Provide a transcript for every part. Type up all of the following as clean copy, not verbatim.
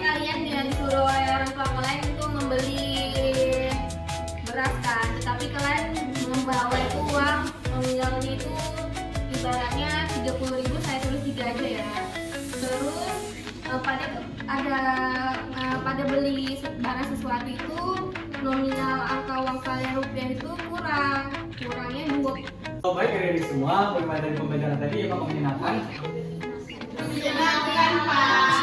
kalian dengan disuruh oleh orang tua kalian itu membeli beras kan, tetapi kalian membawa itu uang nominalnya itu ibaratnya 30.000, saya tulis 3 aja ya. Terus pada beli barang sesuatu itu nominal angka uang kalian rupiah itu kurangnya 2. Baik dari semua pembelajaran tadi apa menyenangkan? Menyenangkan Pak.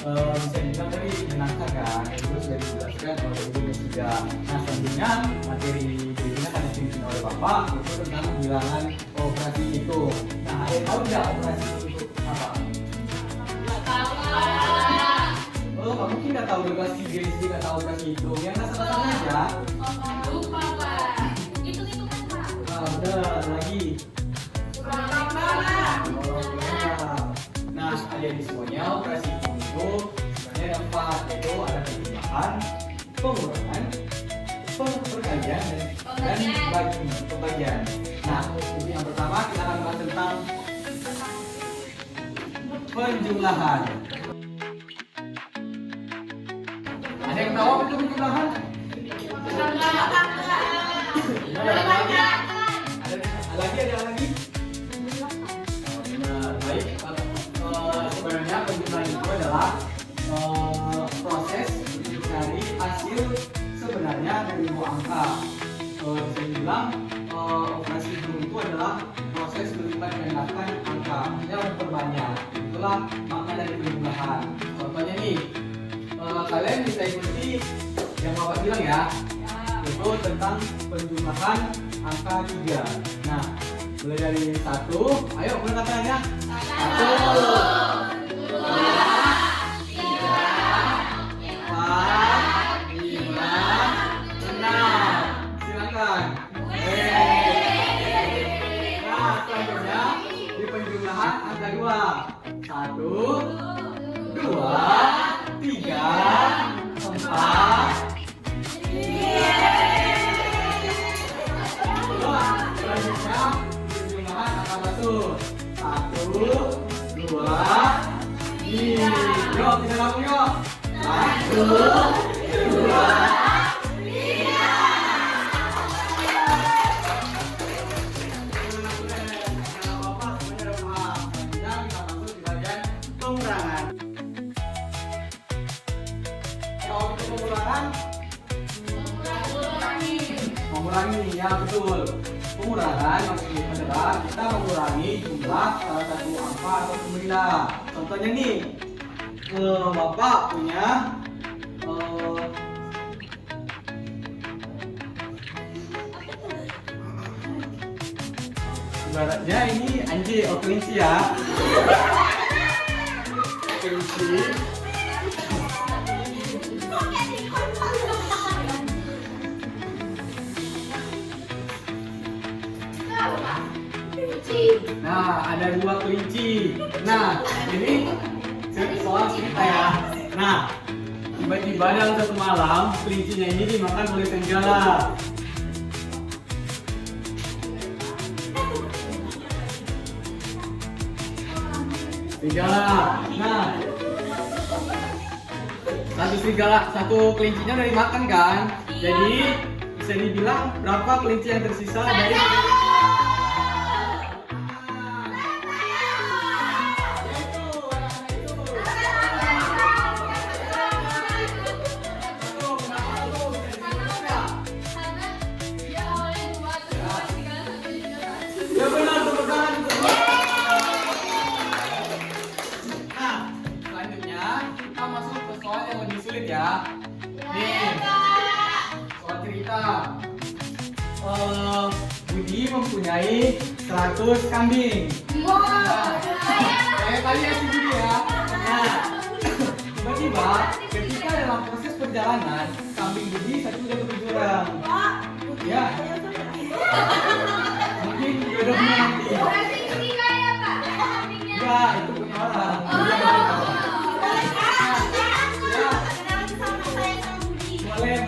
Bisa dibilang tadi menyenangkan kan? Itu sudah dijelaskan oleh Ibu dan juga. Nah selanjutnya materi berikutnya akan dipimpin oleh Bapak itu tentang bilangan operasi itu. Nah ada yang tahu nggak operasi itu apa? Nggak tahu Pak. Oh kamu mungkin nggak tahu operasi diri sendiri nggak tahu operasi itu. Yang asal-asalnya aja. Lupa Pak. Hitung-hitungan Pak. Nah benar lagi. Nah, ada di semuanya operasi hitung itu sebenarnya ada 4, yaitu ada penjumlahan, pengurangan, perkalian, dan pembagian. Nah, untuk yang pertama kita akan bahas tentang penjumlahan. Ada yang tahu apa itu penjumlahan? Ada lagi? Benar, baik. Sebenarnya penjumlahan itu adalah proses mencari hasil sebenarnya dari dua angka. Bisa dibilang operasi hitung itu adalah proses melipat gandakan angka, maksudnya memperbanyak. Itulah makna dari penjumlahan. Contohnya nih, kalian bisa ikuti yang Bapak bilang ya, itu tentang penjumlahan angka 3. Nah, mulai dari 1, ayo mulai katanya. 1, 2, 3, 4, 5, 6. Silakan. Nah, selanjutnya di penjumlahan angka 2. 1, 2, 3, 4. Selanjutnya penjumlahan angka 1. 1, 2, 3. Yuk kita gabung yuk. 1, 2, 3. Bapak semuanya udah paham. Selanjutnya kita masuk di bagian pengurangan. Kalau itu mengurangi ya betul. Pengurangan maksudnya adalah kita mengurangi jumlah salah satu angka atau benda. Contohnya nih, Bapak punya ibaratnya ini anjing atau kelinci ya. Kelinci. Nah, ada 2 kelinci. Nah, ini soal cerita ya. Nah, tiba-tiba dalam satu malam kelincinya ini dimakan oleh serigala. Nah, satu kelincinya udah dimakan kan? Jadi bisa dibilang berapa kelinci yang tersisa dari ya benar, tepuk tangan untuk Nah, selanjutnya kita masuk ke soal yang lebih sulit ya. Nih, soal cerita. Budi mempunyai 100 kambing. Kalian si Budi ya. Nah, tiba-tiba ketika dalam proses perjalanan kambing Budi satu jatuh ke jurang. Ya. Mungkin jodohnya nanti. Ya, itu punya orang. Boleh.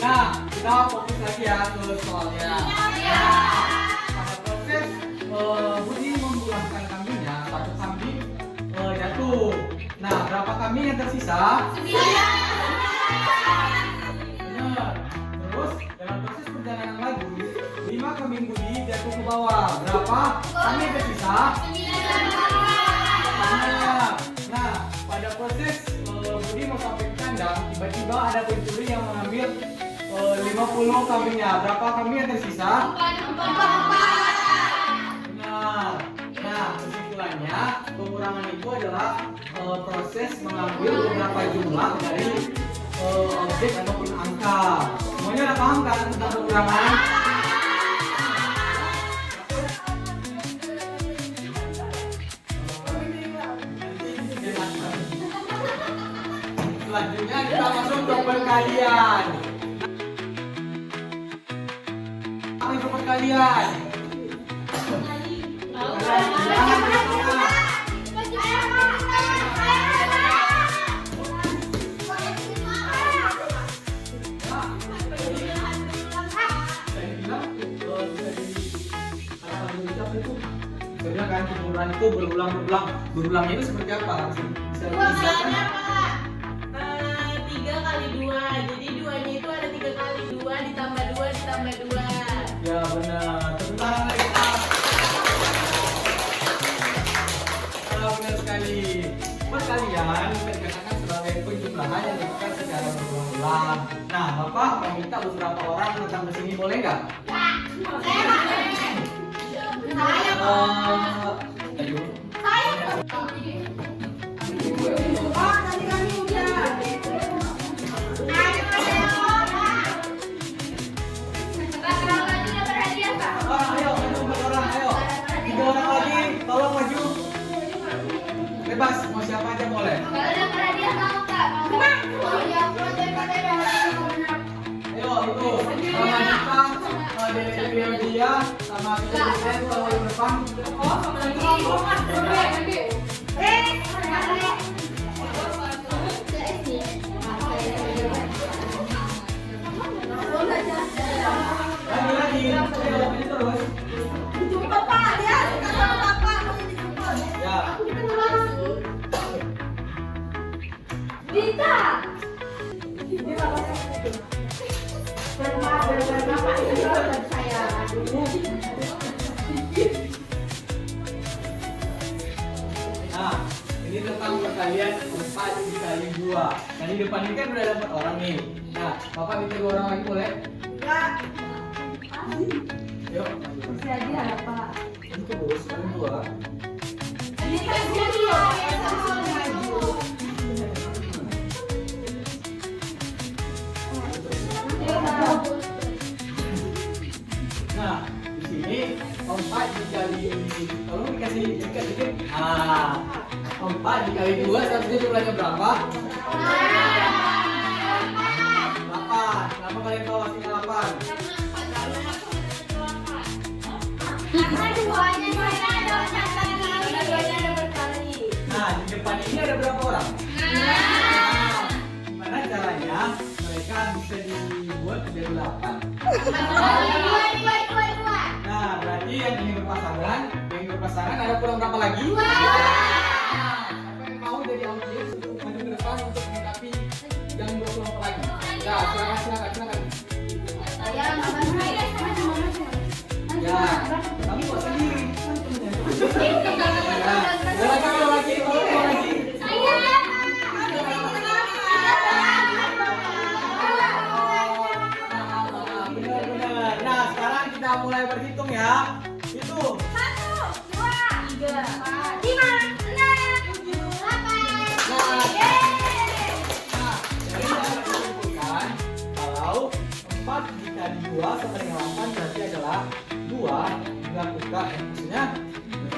Nah, kita fokus lagi ya ke soalnya. Pada proses Budi memulangkan kambingnya, satu kambing jatuh. kambing yang tersisa? 9. Benar. Terus dalam proses perjalanan lagi, 5 kambing Budi jatuh ke bawah. Berapa kambing yang tersisa? 9. Nah, pada proses Budi mau sampai ke kandang, tiba-tiba ada pencuri yang mengambil 50 kambingnya. Berapa kambing yang tersisa? 4. Benar. Nah, kesimpulannya pengurangan itu adalah proses mengambil beberapa jumlah dari objek ataupun angka. Semuanya udah paham kan tentang pengurangan? Selanjutnya kita masuk ke perkalian. Apa itu perkalian? Sebenarnya kan pengurangan itu berulangnya itu seperti apa? Bisa dijelaskan? 3 kali 2, jadi 2-nya itu ada 3 kali 2 ditambah 2 ditambah 2. Ya benar. Tepuk tangan lagi kita. Benar sekali. Perkalian bisa dikatakan sebagai penjumlahan yang dilakukan secara berulang-ulang. Nah, Bapak meminta beberapa orang datang ke sini, boleh nggak? Ayo. Ayo, maju 4 orang, ayo. 3 orang lagi, tolong maju. Bebas, mau siapa aja boleh. Ayo, itu sama kita, dia sama kita kalau yang depan. Lagi, ayo, ini terus. Ya. Nah, ini tentang perkalian 4 dikali 2. Nah, di depan ini kan udah dapat orang nih. Nah, Bapak minta 2 orang lagi boleh? Yuk. Ini terus, ini 2. Nah, di sini 4 dikali, tolong dikasih dikit. 4 dikali 2 seharusnya jumlahnya berapa? 8. Kenapa kalian tahu hasilnya 8? Nah, di depan ini ada berapa orang? Gimana caranya mereka bisa dibuat menjadi 8? Nah, berarti yang ini berpasangan ada kurang berapa lagi? Siapa yang mau jadi audiens untuk maju ke depan untuk melengkapi yang 20 lagi? Ya, silakan. Ya, kamu kok sendiri? Ya, lagi. Benar. Nah, sekarang kita mulai berhitung ya. Hitung. 1, 2, 3, 4, 5, 6, 7, 8. Nah, jadi kita simpulkan kalau 4 dikali 2 sama dengan 8 berarti adalah 2 dilakukan, maksudnya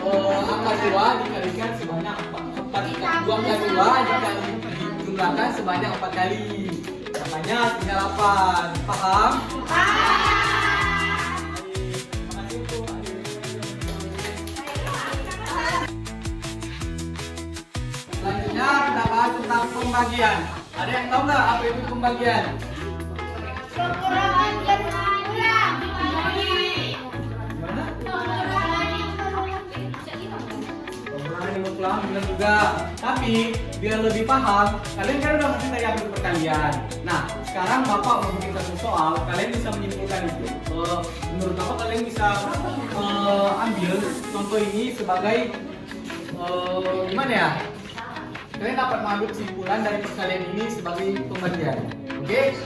angka 2 dikalikan sebanyak 4 2 kali 2 dijumlahkan sebanyak 4 kali. Makanya tinggal 8. Paham? Selanjutnya kita bahas tentang pembagian. Ada yang tahu nggak apa itu pembagian? Kekurangan dan kurang. Gimana? Kekurangan. Pengurangan yang mutlak. ulang benar juga. Tapi biar lebih paham, kalian kan udah ngerti tadi ambil perkalian. Nah, sekarang Bapak mau bikin satu soal, kalian bisa menyimpulkan itu. Menurut Bapak kalian bisa ambil contoh ini sebagai gimana ya? Kalian dapat mengambil kesimpulan dari perkalian ini sebagai pembagian. Oke?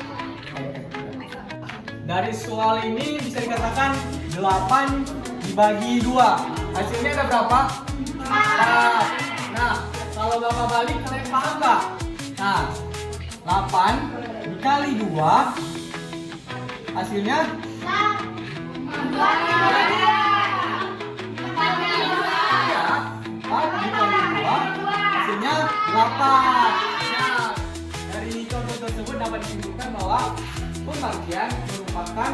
Dari soal ini bisa dikatakan 8 dibagi 2. Hasilnya ada berapa? 4. Nah, kalau Bapak balik kalian paham nggak? Nah, 8 dikali 2 hasilnya 4 dikali 2 hasilnya 8. Nah, dari contoh tersebut dapat disimpulkan bahwa pembagian merupakan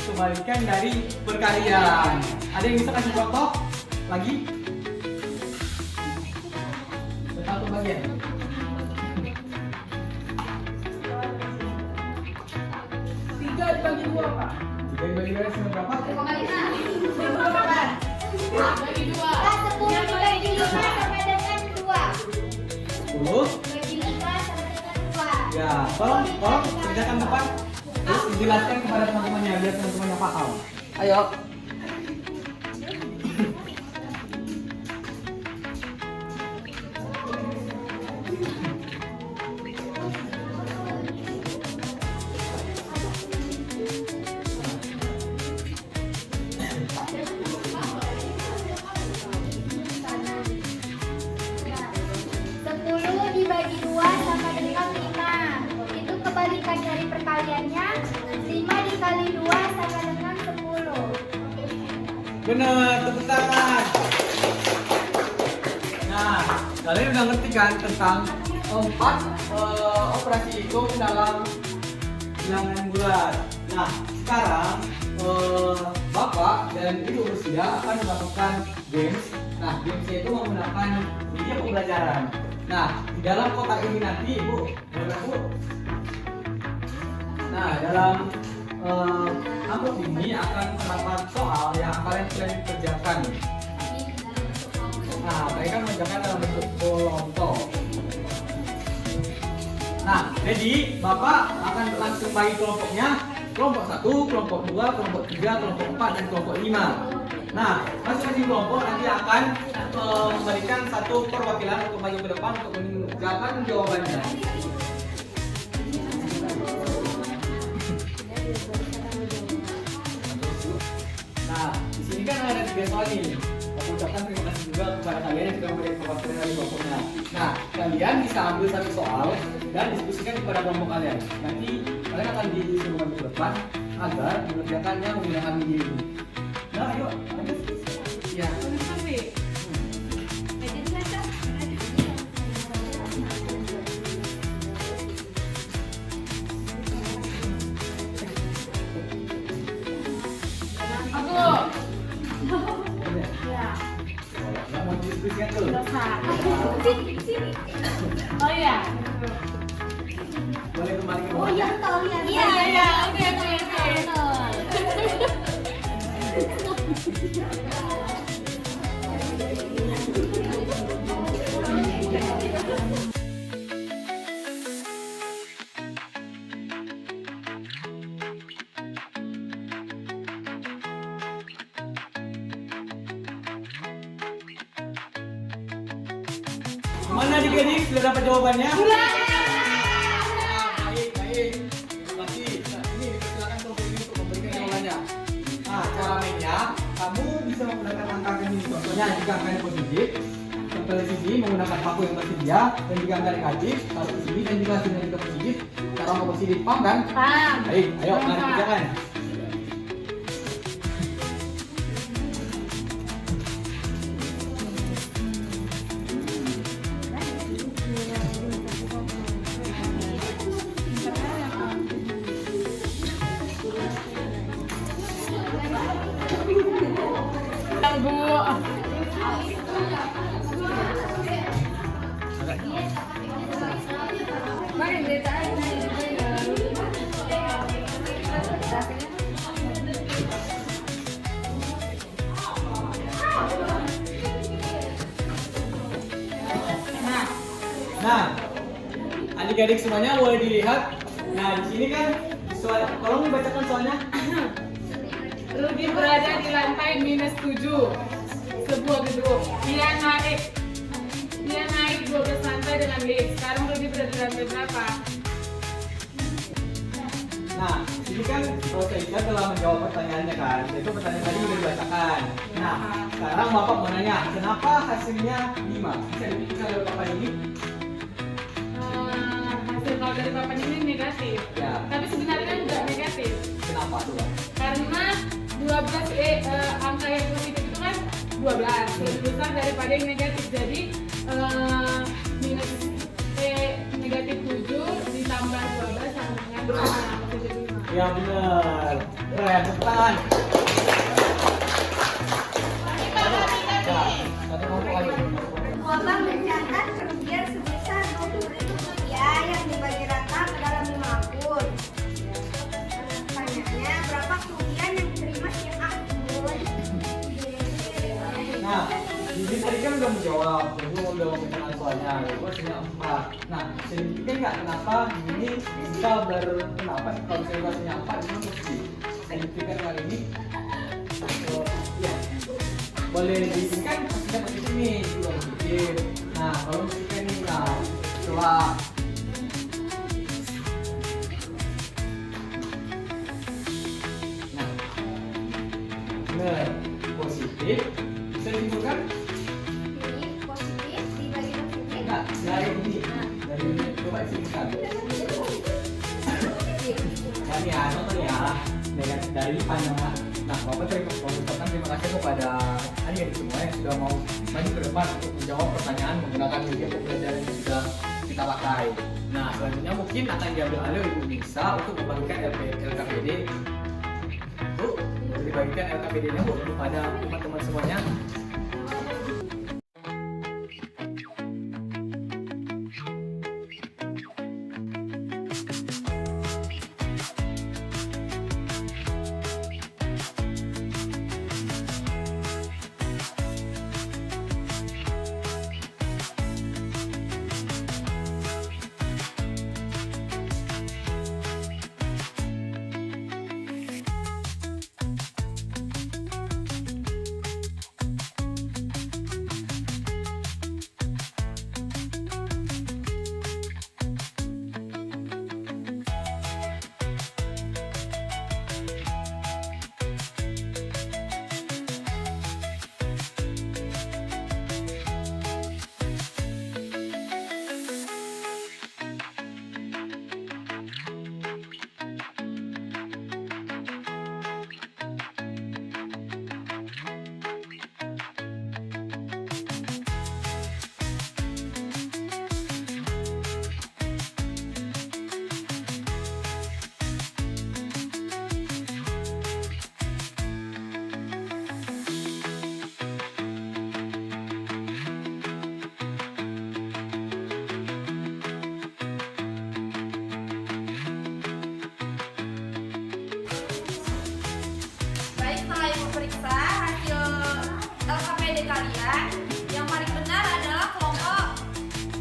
kebalikan dari perkalian. Ada yang bisa kasih contoh lagi? Tentang pembagian. 3 dibagi 2, Pak. 3 dibagi 2 hasilnya berapa? 10 bagi 2. 10 dibagi 5 sama dengan 2. 10. Bagi 5 sama dengan 2. Ya, tolong kerjakan depan. Terus dijelaskan kepada teman-temannya biar teman-temannya paham. Ayo. Dibagi 2 sama dengan 5. Itu kebalikan dari perkaliannya. 5 dikali 2 sama dengan 10. Benar, tepuk tangan. Nah, kalian udah ngerti kan tentang 4 operasi hitung dalam bilangan bulat. Nah, sekarang Bapak dan Ibu Rusia akan melakukan games. Nah, gamesnya itu menggunakan media pembelajaran. Nah, di dalam kotak ini nanti Ibu, nah dalam amplop ini akan terdapat soal yang kalian kerjakan. Nah, mereka mengerjakan dalam bentuk kelompok. Nah, jadi Bapak akan langsung bagi kelompoknya. Kelompok 1, kelompok 2, kelompok 3, kelompok 4, dan kelompok 5. Nah, masing-masing kelompok nanti akan memberikan satu perwakilan untuk maju ke depan untuk mengerjakan jawabannya. Nah, di sini kan ada 3 soal nih. Aku ucapkan terima kasih juga kepada kalian yang sudah memberikan perwakilan dari kelompoknya. Nah, kalian bisa ambil satu soal dan diskusikan kepada kelompok kalian. Nanti kalian akan disuruh maju ke depan agar mengerjakannya menggunakan media ini. Nah, ayo, lanjut. Ya. Nggak mau diskusikan tuh. Oh iya. Boleh kembali ke Oh iya betul ya. Iya. Oke. Gimana adik-adik? Sudah dapat jawabannya? Baik. Terima kasih. Nah, ini dipersilakan kelompok ini untuk memberikan jawabannya. Nah, cara mainnya, kamu bisa menggunakan angka ini. Contohnya jika angkanya positif, tempel sini menggunakan paku yang tersedia, dan jika angka negatif, taruh di sini, dan jika hasilnya juga positif, cara mau positif. Paham kan? Paham. Baik, ayo mari kerjakan. Nah, adik-adik semuanya boleh dilihat. Nah, di sini kan soal, tolong dibacakan soalnya. Rudi berada di lantai -7 sebuah gedung. Dia naik 12 lantai dengan lift. Sekarang Rudi berada di lantai berapa? Nah, ini kan Rosaida telah menjawab pertanyaannya kan. Itu pertanyaan tadi sudah dibacakan. Nah, sekarang Bapak mau nanya, kenapa hasilnya 5? Bisa dibuktikan oleh Bapak ini? Hasil kalau dari papan ini negatif. Ya. Tapi sebenarnya enggak negatif. Kenapa tuh, Pak? Karena 12 angka yang positif itu kan 12 lebih besar daripada yang negatif. Jadi minus negatif 7 ditambah 12 sama dengan positif 5. Ya benar. Keren, tepuk tangan. Ya, satu kelompok lagi. Wabah mencatat kerugian sebesar 20.000 rupiah yang dibagi rata ke dalam 5 akun. Pertanyaannya, berapa kerugian yang diterima setiap akun? Nah, jadi tadi kan udah menjawab, Ibu udah memberikan soalnya, Ibu hasilnya 4. Nah, bisa dibuktikan nggak kenapa ini bisa berkenapa kalau misalnya hasilnya 4 itu positif? Bisa dibuktikan kali ini? Ya, boleh dibuktikan hasilnya positif nih, juga positif. Nah, kalau buktikan nih, nah, coba. Nah, benar, positif. Bisa disimpulkan? Ini positif dibagi positif. Enggak, dari ini. Dari ini, coba simpulkan. Kan ya, nonton ya. Dari pandangan. Nah, Bapak mengucapkan terima kasih kepada adik-adik semua yang sudah mau maju ke depan untuk menjawab pertanyaan menggunakan media pembelajaran yang sudah kita pakai. Nah, selanjutnya mungkin akan diambil alih Ibu Nisa untuk membagikan LKPD. Bu, dibagikan LKPD-nya Bu kepada teman-teman semuanya. Baik, setelah Ibu periksa hasil LKPD kalian, yang paling benar adalah kelompok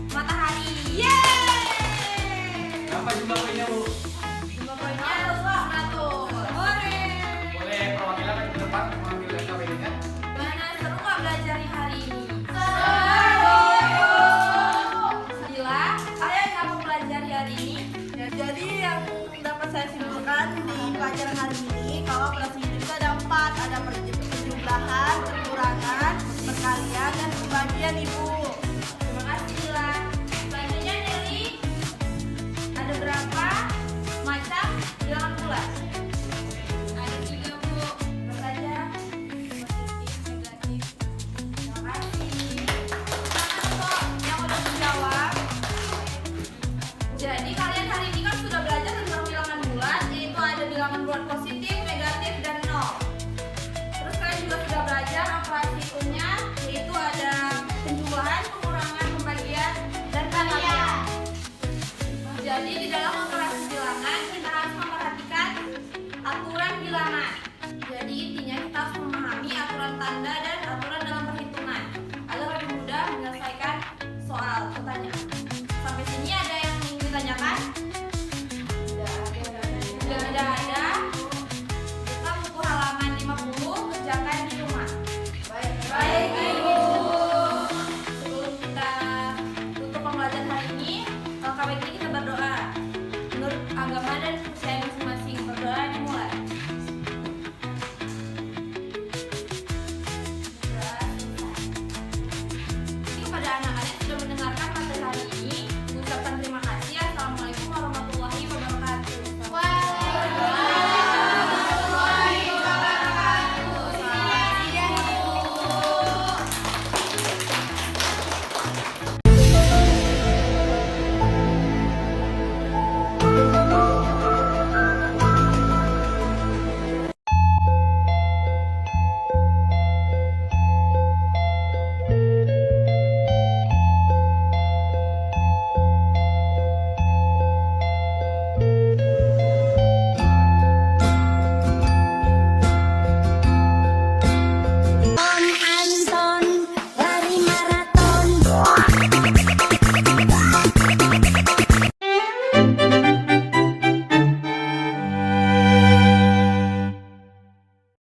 matahari. Yeay! Berapa jumlah poinnya, Bu? Jumlah poinnya 100. Boleh perwakilan ke depan mengambil LKPD-nya? Gimana, seru nggak belajar hari ini? Sila, kalian apa belajar hari ini? Ya, jadi yang dapat saya simpulkan di pelajaran hari ini kalau operasi itu ada 4, ada perjumlahan, pengurangan, perkalian, dan pembagian Ibu. Terima kasih Sila. Selanjutnya Nelly, ada berapa macam bilangan bulat? Ada 3 Bu. Berapa saja? Positif, negatif. Terima kasih. Semangat kok yang udah menjawab. Jadi kalian hari ini kan sudah belajar tentang bilangan bulat, yaitu ada bilangan bulat positif, negatif, dan nol. Terus kalian juga sudah belajar operasi hitungnya, yaitu ada penjumlahan, pengurangan, pembagian, dan kalian. Jadi di dalam operasi bilangan kita harus memperhatikan aturan bilangan. Jadi intinya kita harus memahami aturan tanda dan aturan dalam perhitungan agar lebih mudah menyelesaikan soal pertanyaan. langkah baiknya kita berdoa. Menurut agama dan kepercayaan